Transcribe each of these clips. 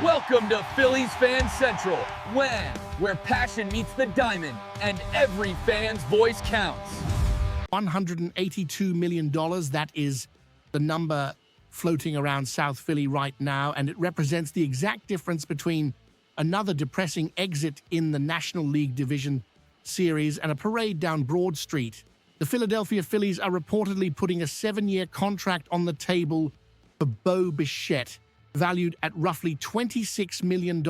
Welcome to Phillies Fan Central, where passion meets the diamond and every fan's voice counts. $182 million, that is the number floating around South Philly right now, and it represents the exact difference between another depressing exit in the National League Division Series and a parade down Broad Street. The Philadelphia Phillies are reportedly putting a 7-year contract on the table for Bo Bichette, valued at roughly $26 million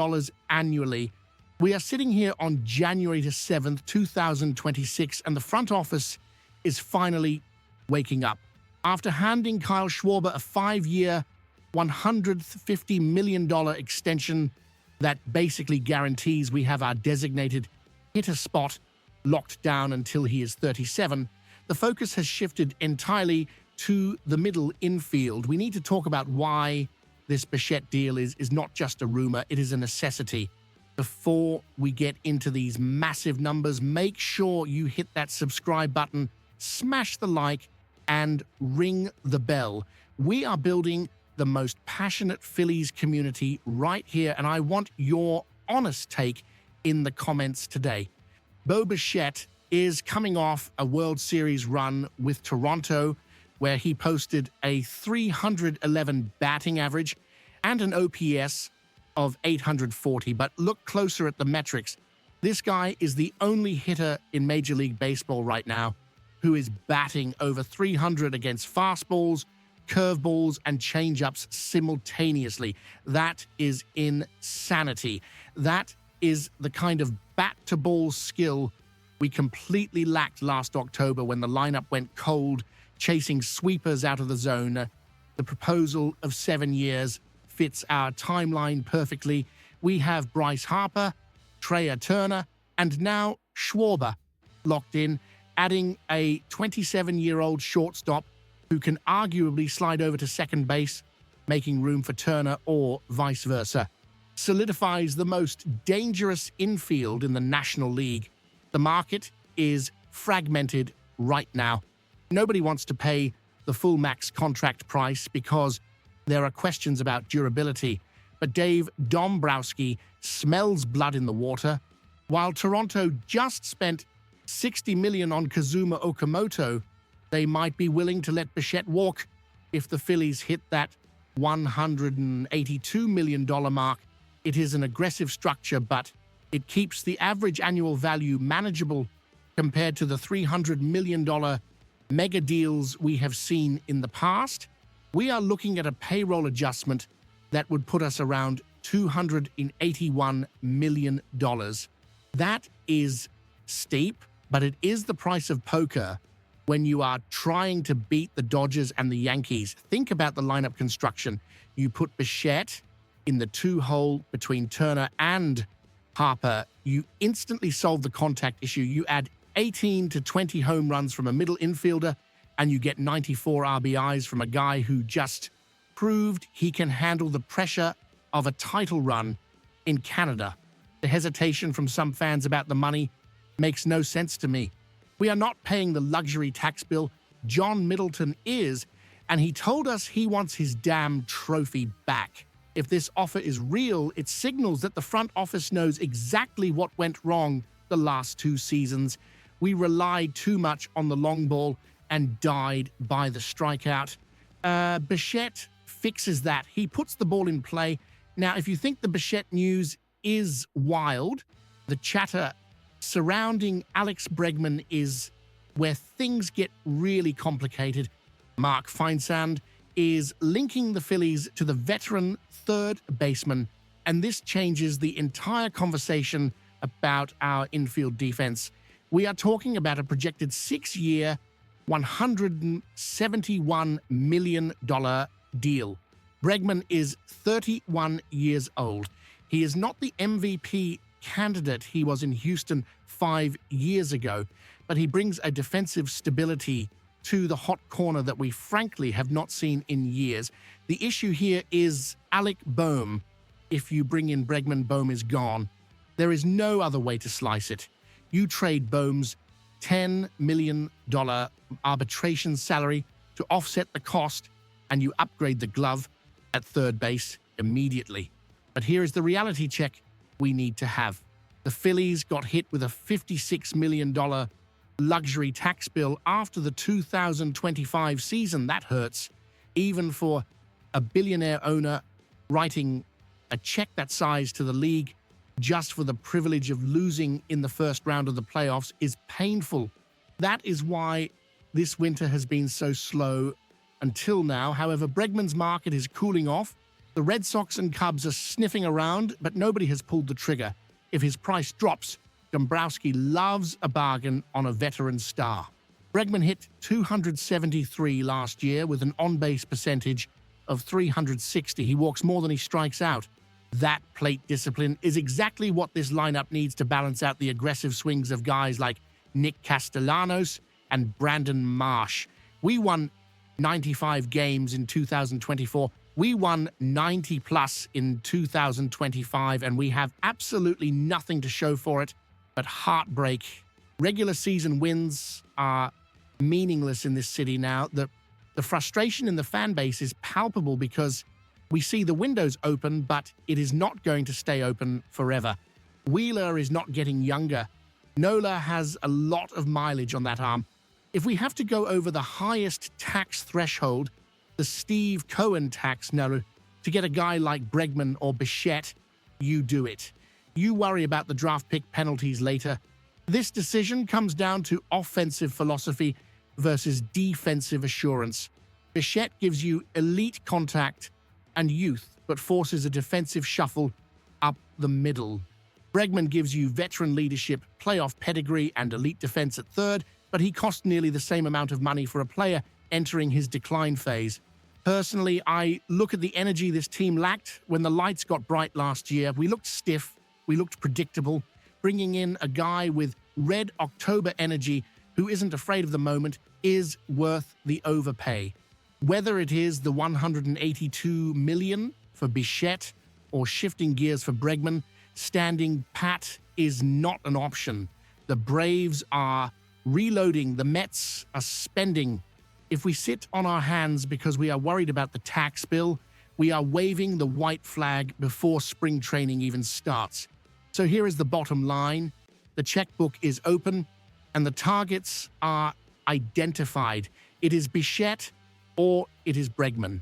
annually. We are sitting here on January 7th, 2026, and the front office is finally waking up. After handing Kyle Schwarber a 5-year, $150 million extension that basically guarantees we have our designated hitter spot locked down until he is 37, the focus has shifted entirely to the middle infield. We need to talk about why this Bichette deal is not just a rumor, it is a necessity. Before we get into these massive numbers, make sure you hit that subscribe button, smash the like, and ring the bell. We are building the most passionate Phillies community right here, and I want your honest take in the comments today. Bo Bichette is coming off a World Series run with Toronto, where he posted a .311 batting average and an OPS of 840. But look closer at the metrics. This guy is the only hitter in Major League Baseball right now who is batting over 300 against fastballs, curveballs, and changeups simultaneously. That is insanity. That is the kind of bat-to-ball skill we completely lacked last October when the lineup went cold, chasing sweepers out of the zone. The proposal of 7 years fits our timeline perfectly. We have Bryce Harper, Trea Turner, and now Schwarber locked in, adding a 27-year-old shortstop who can arguably slide over to second base, making room for Turner or vice versa. Solidifies the most dangerous infield in the National League. The market is fragmented right now. Nobody wants to pay the full max contract price because there are questions about durability. But Dave Dombrowski smells blood in the water. While Toronto just spent $60 million on Kazuma Okamoto, they might be willing to let Bichette walk if the Phillies hit that $182 million mark. It is an aggressive structure, but it keeps the average annual value manageable compared to the $300 million mega deals we have seen in the past. We are looking at a payroll adjustment that would put us around $281 million. That is steep, but it is the price of poker when you are trying to beat the Dodgers and the Yankees. Think about the lineup construction. You put Bichette in the 2-hole between Turner and Harper. You instantly solve the contact issue. You add 18 to 20 home runs from a middle infielder, and you get 94 RBIs from a guy who just proved he can handle the pressure of a title run in Canada. The hesitation from some fans about the money makes no sense to me. We are not paying the luxury tax bill. John Middleton is, and he told us he wants his damn trophy back. If this offer is real, it signals that the front office knows exactly what went wrong the last 2 seasons. We relied too much on the long ball and died by the strikeout. Bichette fixes that. He puts the ball in play. Now, if you think the Bichette news is wild, the chatter surrounding Alex Bregman is where things get really complicated. Mark Feinsand is linking the Phillies to the veteran third baseman, and this changes the entire conversation about our infield defense. We are talking about a projected 6-year, $171 million deal. Bregman is 31 years old. He is not the MVP candidate he was in Houston 5 years ago, but he brings a defensive stability to the hot corner that we frankly have not seen in years. The issue here is Alec Bohm. If you bring in Bregman, Bohm is gone. There is no other way to slice it. You trade Bohm's $10 million arbitration salary to offset the cost, and you upgrade the glove at third base immediately. But here is the reality check we need to have. The Phillies got hit with a $56 million luxury tax bill after the 2025 season. That hurts, even for a billionaire owner writing a check that size to the league just for the privilege of losing in the first round of the playoffs is painful. That is why this winter has been so slow until now. However, Bregman's market is cooling off. The Red Sox and Cubs are sniffing around, but nobody has pulled the trigger. If his price drops, Dombrowski loves a bargain on a veteran star. Bregman hit 273 last year with an on-base percentage of 360. He walks more than he strikes out. That plate discipline is exactly what this lineup needs to balance out the aggressive swings of guys like Nick Castellanos and Brandon Marsh. We won 95 games in 2024. We won 90-plus in 2025, and we have absolutely nothing to show for it but heartbreak. Regular season wins are meaningless in this city now. The frustration in the fan base is palpable because we see the windows open, but it is not going to stay open forever. Wheeler is not getting younger. Nola has a lot of mileage on that arm. If we have to go over the highest tax threshold, the Steve Cohen tax, no, to get a guy like Bregman or Bichette, you do it. You worry about the draft pick penalties later. This decision comes down to offensive philosophy versus defensive assurance. Bichette gives you elite contact and youth, but forces a defensive shuffle up the middle. Bregman gives you veteran leadership, playoff pedigree, and elite defense at third, but he costs nearly the same amount of money for a player entering his decline phase. Personally, I look at the energy this team lacked when the lights got bright last year. We looked stiff, we looked predictable. Bringing in a guy with red October energy who isn't afraid of the moment is worth the overpay. Whether it is the $182 million for Bichette or shifting gears for Bregman, standing pat is not an option. The Braves are reloading, the Mets are spending. If we sit on our hands because we are worried about the tax bill, we are waving the white flag before spring training even starts. So here is the bottom line. The checkbook is open and the targets are identified. It is Bichette or it is Bregman.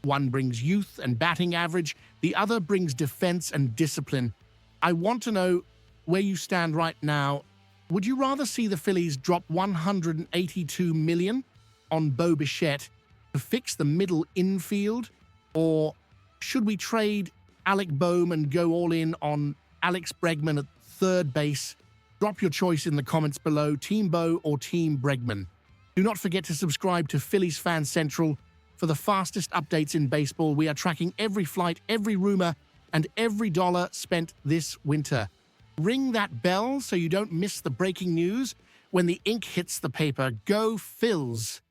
One brings youth and batting average. The other brings defense and discipline. I want to know where you stand right now. Would you rather see the Phillies drop $182 million on Bo Bichette to fix the middle infield? Or should we trade Alec Bohm and go all in on Alex Bregman at third base? Drop your choice in the comments below, Team Bo or Team Bregman. Do not forget to subscribe to Phillies Fan Central for the fastest updates in baseball. We are tracking every flight, every rumor, and every dollar spent this winter. Ring that bell so you don't miss the breaking news when the ink hits the paper. Go Phils!